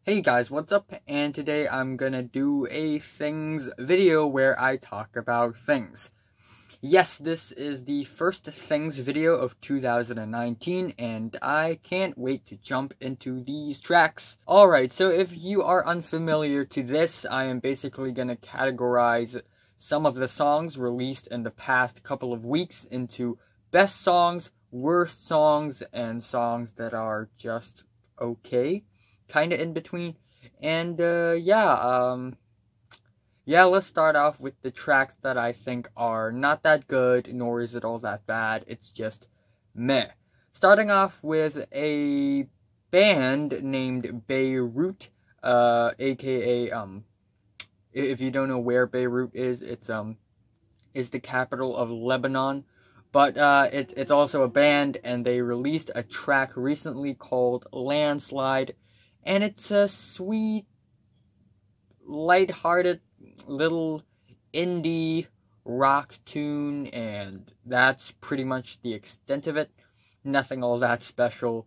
Hey guys, what's up? And today I'm gonna do a things video where I talk about things. Yes, this is the first things video of 2019 and I can't wait to jump into these tracks. Alright, so if you are unfamiliar to this, I am basically gonna categorize some of the songs released in the past couple of weeks into best songs, worst songs, and songs that are just okay. Kind of in between. And let's start off with the tracks that I think are not that good, nor is it all that bad. It's just meh. Starting off with a band named Beirut, aka if you don't know where Beirut is the capital of Lebanon. But it's also a band, and they released a track recently called Landslide. And it's a sweet, lighthearted little indie rock tune, and that's pretty much the extent of it. Nothing all that special.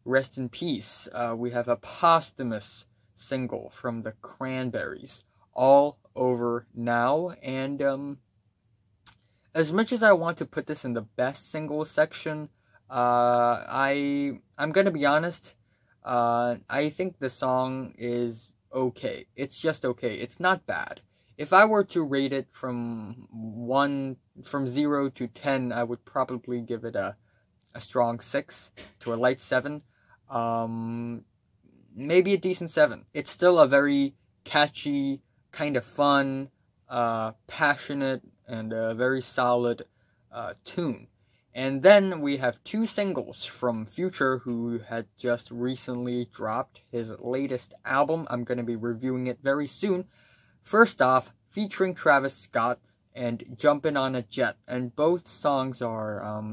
Rest in peace. We have a posthumous single from the Cranberries, All Over Now, and as much as I want to put this in the best single section, I'm gonna be honest, I think the song is okay. It's just okay. It's not bad. If I were to rate it from 0 to 10, I would probably give it a strong 6 to a light 7. Maybe a decent 7. It's still a very catchy, kind of fun, passionate, and a very solid tune. And then we have two singles from Future, who had just recently dropped his latest album. I'm going to be reviewing it very soon. First off, featuring Travis Scott and Jumpin' on a Jet. And both songs are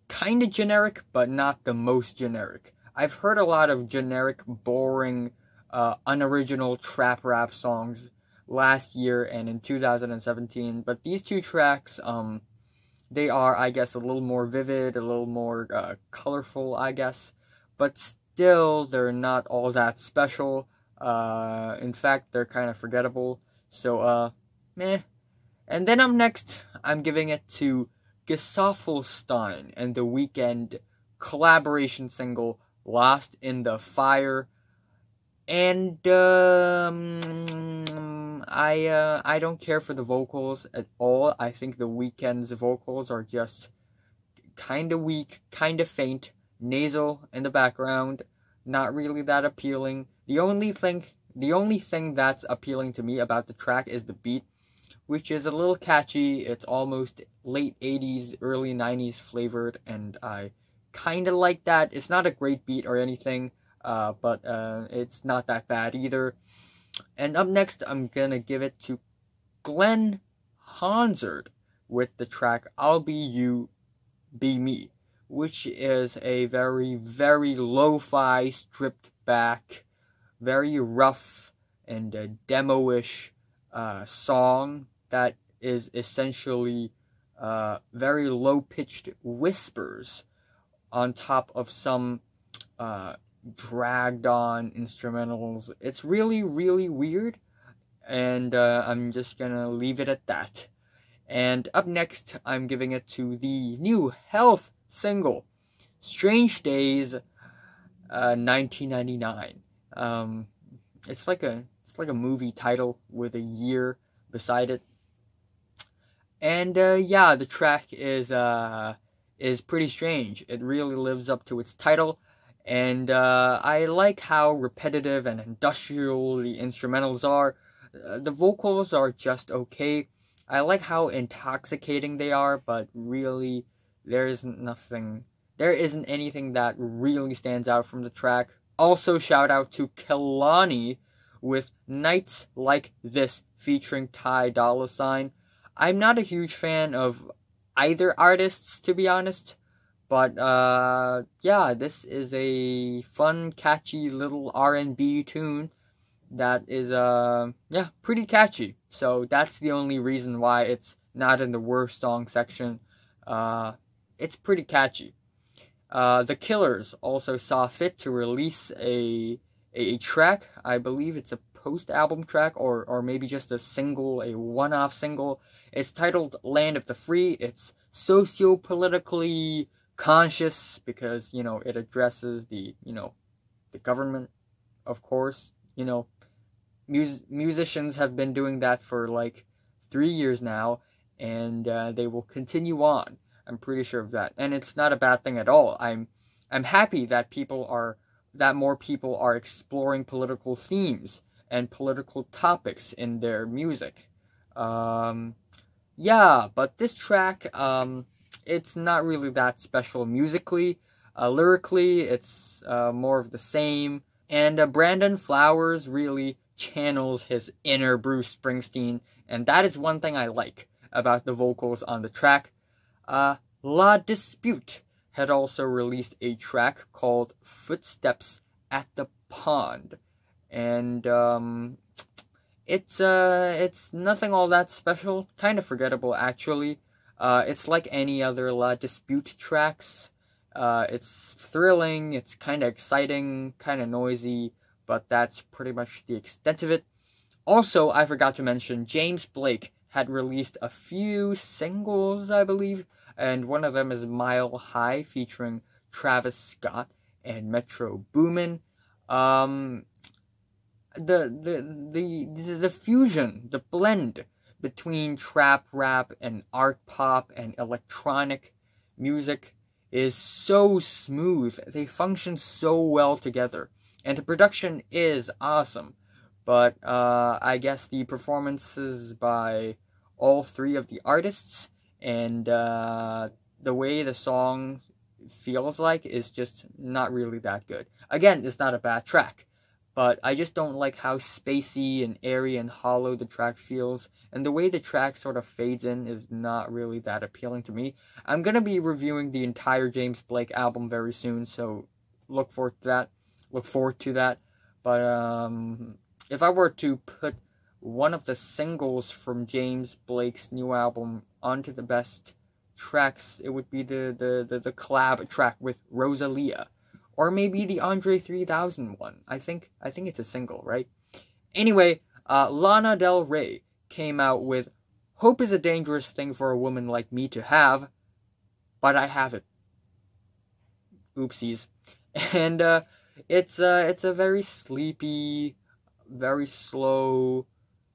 kind of generic, but not the most generic. I've heard a lot of generic, boring, unoriginal trap rap songs last year and in 2017. But these two tracks, they are, I guess, a little more vivid, a little more colorful, I guess. But still, they're not all that special. In fact, they're kind of forgettable. So, meh. And then up next, I'm giving it to Gesaffelstein and the Weeknd collaboration single, Lost in the Fire. And I don't care for the vocals at all. I think the Weeknd's vocals are just kind of weak, kind of faint, nasal in the background, not really that appealing. The only thing that's appealing to me about the track is the beat, which is a little catchy. It's almost late 80s, early 90s flavored, and I kind of like that. It's not a great beat or anything, but it's not that bad either. And up next, I'm gonna give it to Glen with the track I'll Be You, Be Me, which is a very, very lo-fi, stripped back, very rough and demo-ish song that is essentially very low-pitched whispers on top of some dragged on instrumentals. It's really, really weird, and I'm just gonna leave it at that. And up next, I'm giving it to the new Health single, Strange Days, 1999. It's like a movie title with a year beside it. And the track is pretty strange. It really lives up to its title. And I like how repetitive and industrial the instrumentals are. The vocals are just okay. I like how intoxicating they are, but really, there isn't anything that really stands out from the track. Also, shout out to Kehlani with Nights Like This featuring Ty Dolla $ign. I'm not a huge fan of either artists, to be honest. But, this is a fun, catchy little R&B tune that is, pretty catchy. So that's the only reason why it's not in the worst song section. It's pretty catchy. The Killers also saw fit to release a track. I believe it's a post-album track, or maybe just a single, a one-off single. It's titled Land of the Free. It's socio-politically conscious because, you know, it addresses the, you know, the government, of course. You know, musicians have been doing that for like 3 years now, and they will continue on. I'm pretty sure of that, and it's not a bad thing at all. I'm happy that more people are exploring political themes and political topics in their music. Yeah, but this track, it's not really that special musically. Lyrically, it's more of the same. And Brandon Flowers really channels his inner Bruce Springsteen, and that is one thing I like about the vocals on the track. La Dispute had also released a track called Footsteps at the Pond, and it's nothing all that special, kind of forgettable actually. It's like any other La Dispute tracks. It's thrilling, it's kind of exciting, kind of noisy, but that's pretty much the extent of it. Also, I forgot to mention, James Blake had released a few singles, I believe, and one of them is Mile High, featuring Travis Scott and Metro Boomin. The fusion, the blend between trap rap and art pop and electronic music is so smooth. They function so well together, and the production is awesome. But I guess the performances by all three of the artists and the way the song feels like is just not really that good. Again, it's not a bad track, but I just don't like how spacey and airy and hollow the track feels, and the way the track sort of fades in is not really that appealing to me. I'm gonna be reviewing the entire James Blake album very soon, so look forward to that. But if I were to put one of the singles from James Blake's new album onto the best tracks, it would be the collab track with Rosalia. Or maybe the Andre 3000 one. I think it's a single, right? Anyway, Lana Del Rey came out with Hope is a Dangerous Thing for a Woman Like Me to Have, but I have it. Oopsies. And it's a very sleepy, very slow,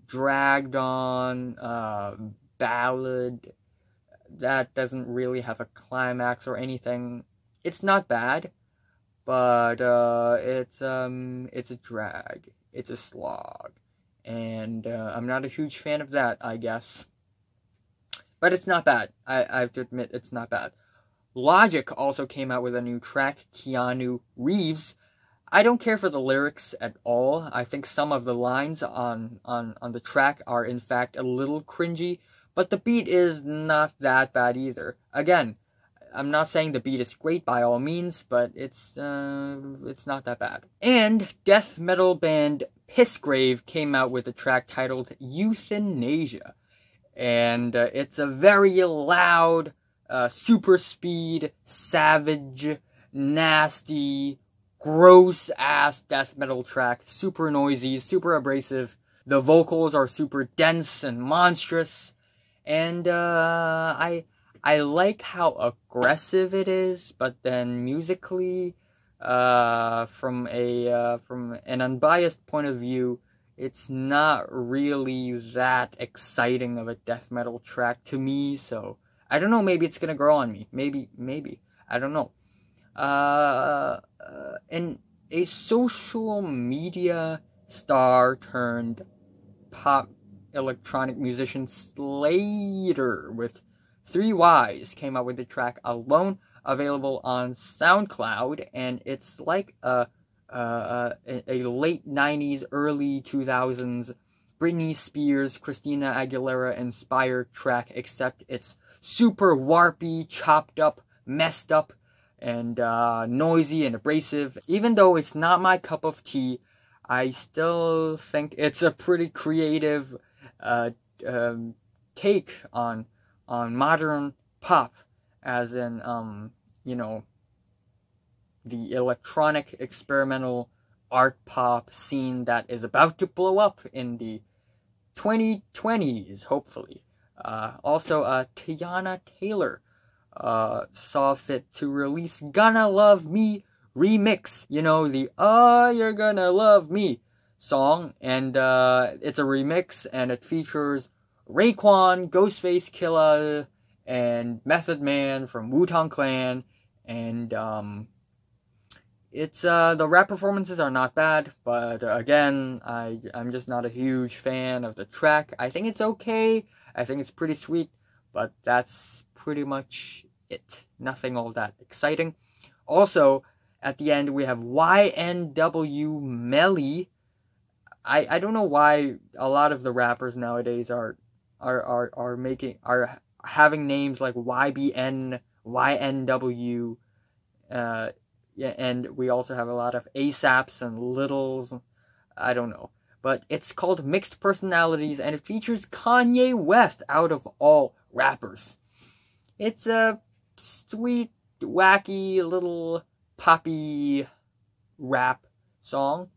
dragged on ballad that doesn't really have a climax or anything. It's not bad, but it's a drag, it's a slog, and I'm not a huge fan of that, I guess. But it's not bad. I have to admit, it's not bad. Logic also came out with a new track, Keanu Reeves. I don't care for the lyrics at all. I think some of the lines on the track are in fact a little cringy, but the beat is not that bad either. Again, I'm not saying the beat is great by all means, but it's not that bad. And death metal band Pissgrave came out with a track titled Euthanasia. And it's a very loud, super speed, savage, nasty, gross-ass death metal track. Super noisy, super abrasive. The vocals are super dense and monstrous. And I like how aggressive it is, but then musically, from an unbiased point of view, it's not really that exciting of a death metal track to me. So I don't know. Maybe it's gonna grow on me. Maybe I don't know. And a social media star turned pop electronic musician Slater with 3 Weyes came out with the track Alone, available on SoundCloud, and it's like a late 90s, early 2000s Britney Spears, Christina Aguilera inspired track, except it's super warpy, chopped up, messed up, and noisy and abrasive. Even though it's not my cup of tea, I still think it's a pretty creative take on modern pop, as in, the electronic experimental art pop scene that is about to blow up in the 2020s, hopefully. Also, Tiana Taylor saw fit to release Gonna Love Me remix. You know, the You're Gonna Love Me song. And it's a remix, and it features Raekwon, Ghostface Killah, and Method Man from Wu-Tang Clan. And it's the rap performances are not bad, but again, I'm just not a huge fan of the track. I think it's okay. I think it's pretty sweet, but that's pretty much it. Nothing all that exciting. Also, at the end we have YNW Melly. I don't know why a lot of the rappers nowadays are having names like YBN, YNW, yeah, and we also have a lot of ASAPs and Littles. I don't know. But it's called Mixed Personalities, and it features Kanye West out of all rappers. It's a sweet, wacky, little poppy rap song,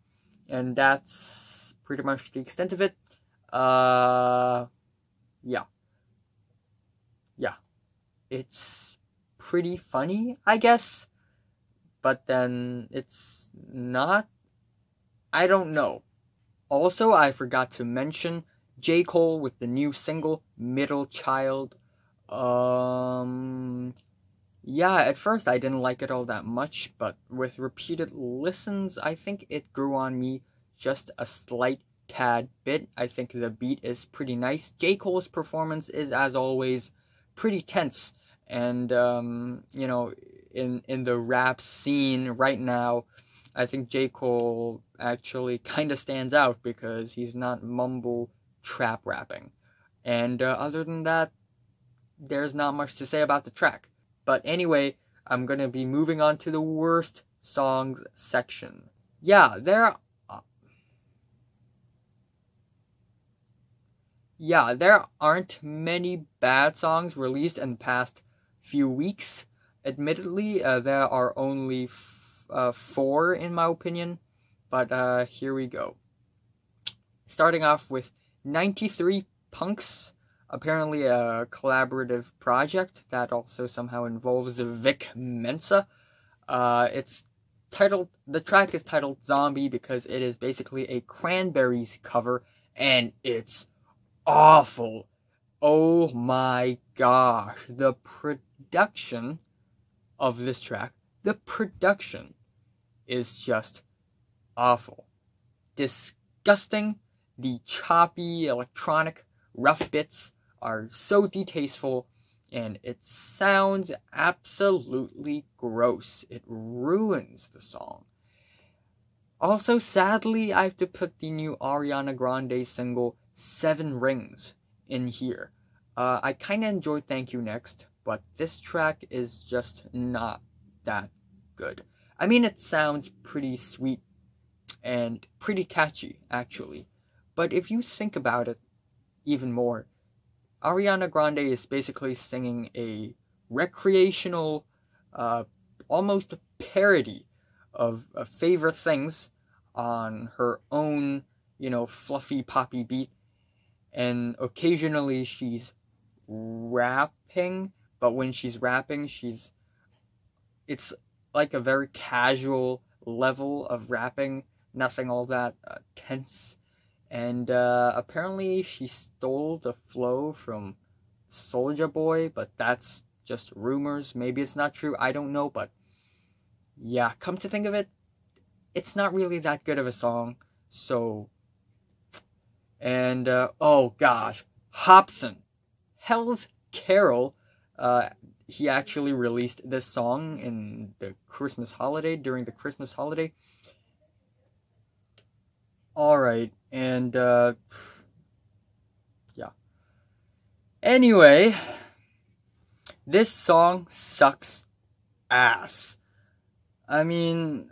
and that's pretty much the extent of it. Yeah. It's pretty funny, I guess. But then it's not. I don't know. Also, I forgot to mention J. Cole with the new single, Middle Child. Yeah, at first I didn't like it all that much, but with repeated listens, I think it grew on me just a slight tad bit. I think the beat is pretty nice. J. Cole's performance is, as always, pretty tense. And, you know, in the rap scene right now, I think J. Cole actually kind of stands out because he's not mumble trap rapping. And other than that, there's not much to say about the track. But anyway, I'm going to be moving on to the worst songs section. Yeah, there aren't many bad songs released in the past few weeks. Admittedly, there are only 4 in my opinion, but here we go. Starting off with 93 Punks, apparently a collaborative project that also somehow involves Vic Mensa. The track is titled Zombie because it is basically a Cranberries cover, and it's awful. Oh my gosh, the production of this track, the production is just awful. Disgusting. The choppy, electronic, rough bits are so distasteful, and it sounds absolutely gross. It ruins the song. Also, sadly, I have to put the new Ariana Grande single, 7 Rings, in here. I kinda enjoyed Thank You Next, but this track is just not that good. I mean, it sounds pretty sweet and pretty catchy, actually. But if you think about it even more, Ariana Grande is basically singing a recreational, almost a parody of favorite things on her own, fluffy poppy beat. And occasionally she's rapping, but when she's rapping, it's like a very casual level of rapping, nothing all that tense. And apparently she stole the flow from Soulja Boy, but that's just rumors. Maybe it's not true, I don't know, but yeah, come to think of it, it's not really that good of a song. So, and oh gosh, Hopsin, Hell's Carol, he actually released this song in the Christmas holiday, during the Christmas holiday. Alright, and yeah. Anyway, this song sucks ass. I mean,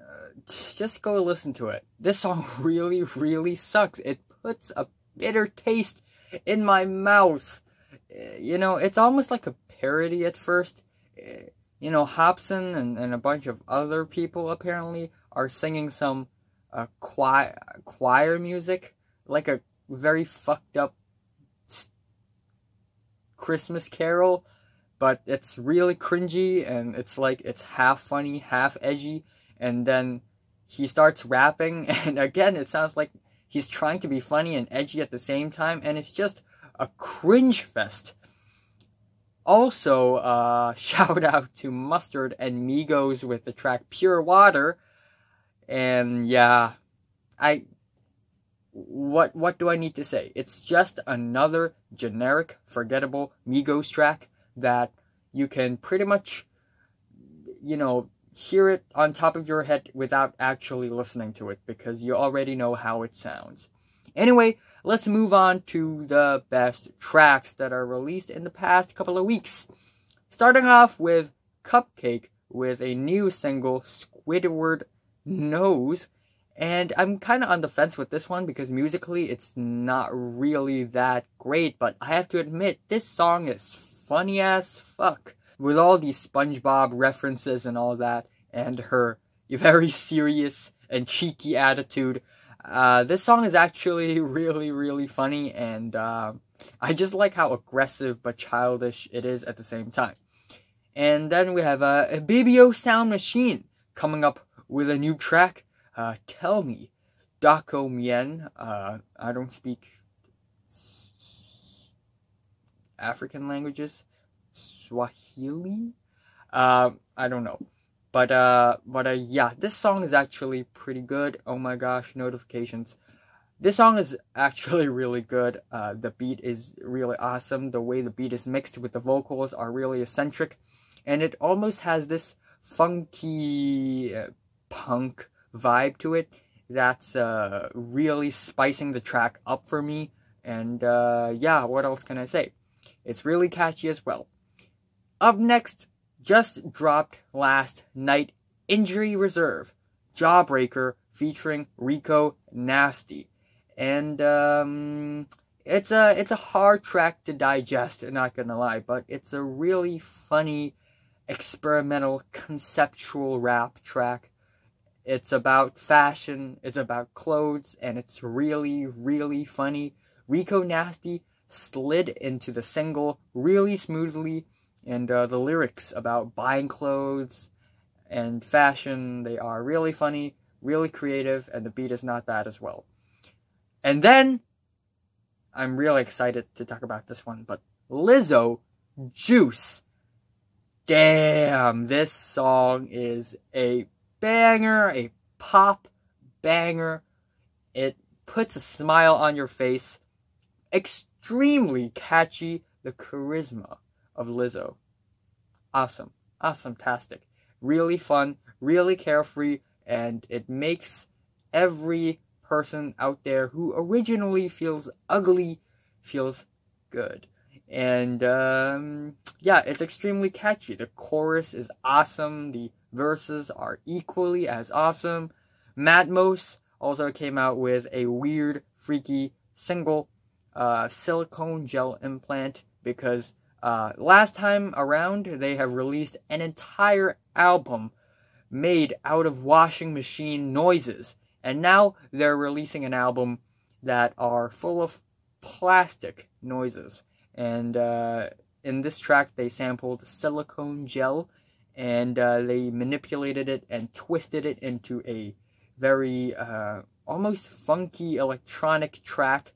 just go listen to it. This song really, really sucks. It puts a bitter taste in my mouth. It's almost like a parody at first. you know, Hobson and a bunch of other people apparently are singing some choir music, like a very fucked up Christmas carol, but it's really cringy, and it's like it's half funny, half edgy, and then he starts rapping, and again, it sounds like he's trying to be funny and edgy at the same time, and it's just a cringe fest. Also, shout out to Mustard and Migos with the track Pure Water. And yeah, what do I need to say? It's just another generic, forgettable Migos track that you can pretty much, you know, hear it on top of your head without actually listening to it, because you already know how it sounds. Anyway, let's move on to the best tracks that are released in the past couple of weeks. Starting off with CupcaKKe with a new single, Squidward Knows. And I'm kind of on the fence with this one because musically it's not really that great. But I have to admit, this song is funny as fuck. With all these SpongeBob references and all that, and her very serious and cheeky attitude. This song is actually really, really funny, and I just like how aggressive but childish it is at the same time. And then we have Ibibio Sound Machine coming up with a new track, Tell Me, Doko Mien. I don't speak African languages, Swahili? I don't know. But yeah, this song is actually pretty good. Oh my gosh, notifications. This song is actually really good. The beat is really awesome. The way the beat is mixed with the vocals are really eccentric. And it almost has this funky punk vibe to it that's really spicing the track up for me. And yeah, what else can I say? It's really catchy as well. Up next, just dropped last night, Injury Reserve, Jawbreaker featuring Rico Nasty. And it's a hard track to digest, not gonna lie, but it's a really funny, experimental, conceptual rap track. It's about fashion, it's about clothes, and it's really, really funny. Rico Nasty slid into the single really smoothly, and the lyrics about buying clothes and fashion, they are really funny, really creative, and the beat is not bad as well. And then, I'm really excited to talk about this one, but Lizzo, Juice. Damn, this song is a banger, a pop banger. It puts a smile on your face. Extremely catchy, the charisma of Lizzo. Awesome. Awesome-tastic. Really fun, really carefree, and it makes every person out there who originally feels ugly feels good. And yeah, it's extremely catchy. The chorus is awesome. The verses are equally as awesome. Matmos also came out with a weird, freaky single, Silicone Gel Implant, because last time around they have released an entire album made out of washing machine noises. And now they're releasing an album that are full of plastic noises. And in this track, they sampled silicone gel, and they manipulated it and twisted it into a very almost funky electronic track.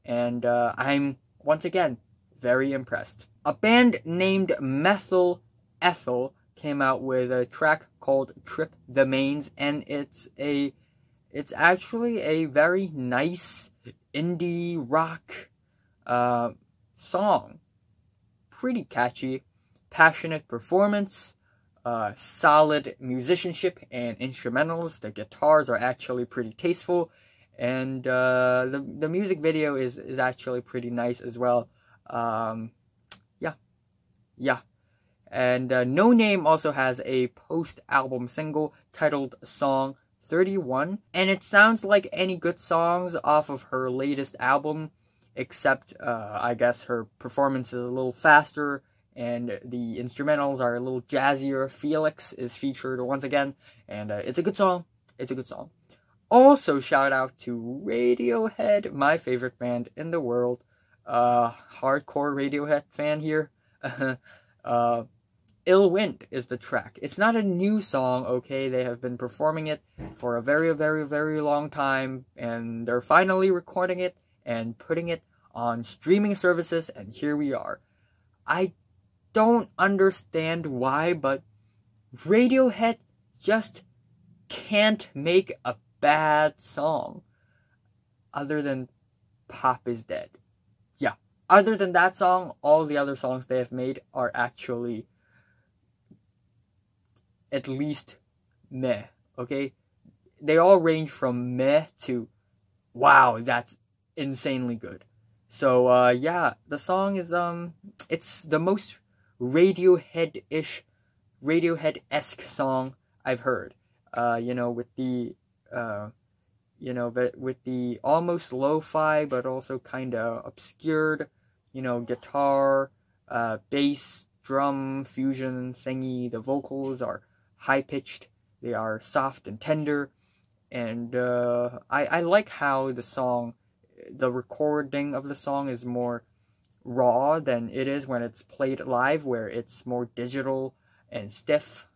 And I'm, once again, very impressed. A band named Methyl, Ethel, came out with a track called Trip the Mains, and it's actually a very nice indie rock song. Pretty catchy, passionate performance, solid musicianship and instrumentals. The guitars are actually pretty tasteful, and the music video is actually pretty nice as well. Yeah. And Noname also has a post-album single titled Song 31, and it sounds like any good songs off of her latest album, except I guess her performance is a little faster and the instrumentals are a little jazzier. Felix is featured once again, and it's a good song. It's a good song. Also, shout out to Radiohead, my favorite band in the world. Hardcore Radiohead fan here. Ill Wind is the track. It's not a new song, okay? They have been performing it for a very, very, very long time, and they're finally recording it and putting it on streaming services, and here we are. I don't understand why, but Radiohead just can't make a bad song other than Pop is Dead. Yeah, other than that song, all the other songs they have made are actually at least meh, okay? They all range from meh to wow, that's insanely good. So yeah, the song is it's the most Radiohead-ish, Radiohead-esque song I've heard. With the with the almost lo-fi but also kind of obscured, guitar, bass, drum, fusion, thingy. The vocals are high-pitched, they are soft and tender, and I like how the recording of the song is more raw than it is when it's played live, where it's more digital and stiff.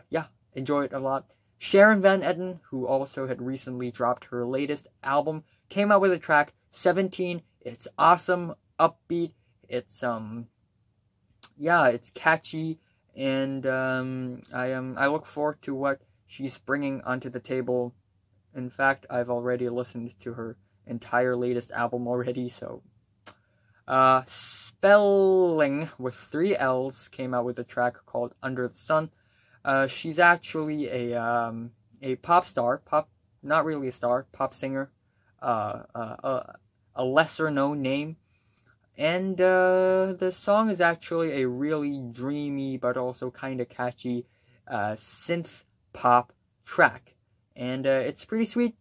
Yeah, enjoy it a lot. Sharon Van Etten, who also had recently dropped her latest album, came out with a track 17. It's awesome, upbeat. It's it's catchy, and I look forward to what she's bringing onto the table. In fact, I've already listened to her entire latest album already. So, Spelling with 3 L's came out with a track called Under the Sun. She's actually a pop star, not really a star, pop singer, a lesser known name, and the song is actually a really dreamy but also kind of catchy synth pop track, and it's pretty sweet.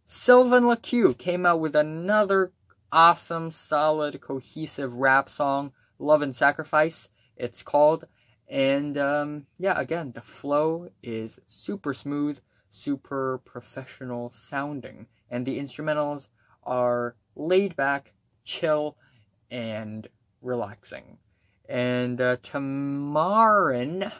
Sylvan LaCue came out with another awesome, solid, cohesive rap song, Love and Sacrifice, it's called. And again, the flow is super smooth, super professional sounding, and the instrumentals are laid back, chill, and relaxing. And Tamaryn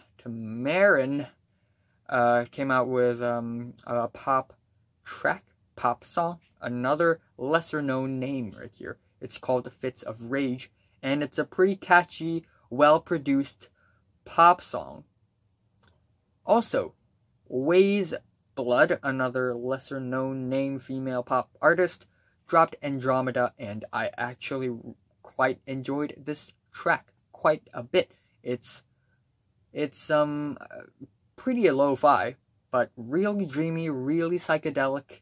came out with a pop song, another lesser known name right here. It's called Fits of Rage, and it's a pretty catchy, well produced pop song. Also, Weyes Blood, another lesser known name female pop artist, dropped Andromeda, and I actually quite enjoyed this track quite a bit. It's pretty lo-fi, but really dreamy, really psychedelic,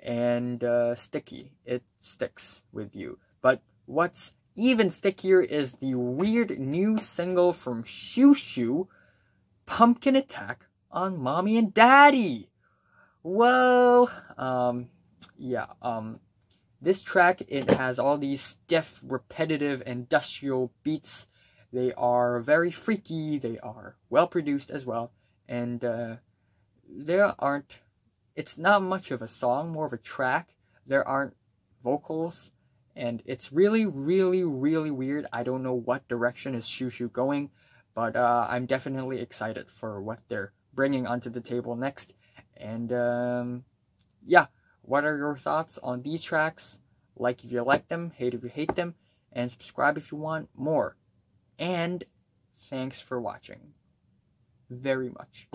and sticky. It sticks with you. But what's even stickier is the weird new single from Shushu, Pumpkin Attack on Mommy and Daddy. Whoa. This track, it has all these stiff, repetitive, industrial beats. They are very freaky, they are well produced as well, and it's not much of a song, more of a track. There aren't vocals, and it's really, really, really weird. I don't know what direction is Shushu going, but I'm definitely excited for what they're bringing onto the table next. And what are your thoughts on these tracks? Like if you like them, hate if you hate them, and subscribe if you want more. And thanks for watching very much.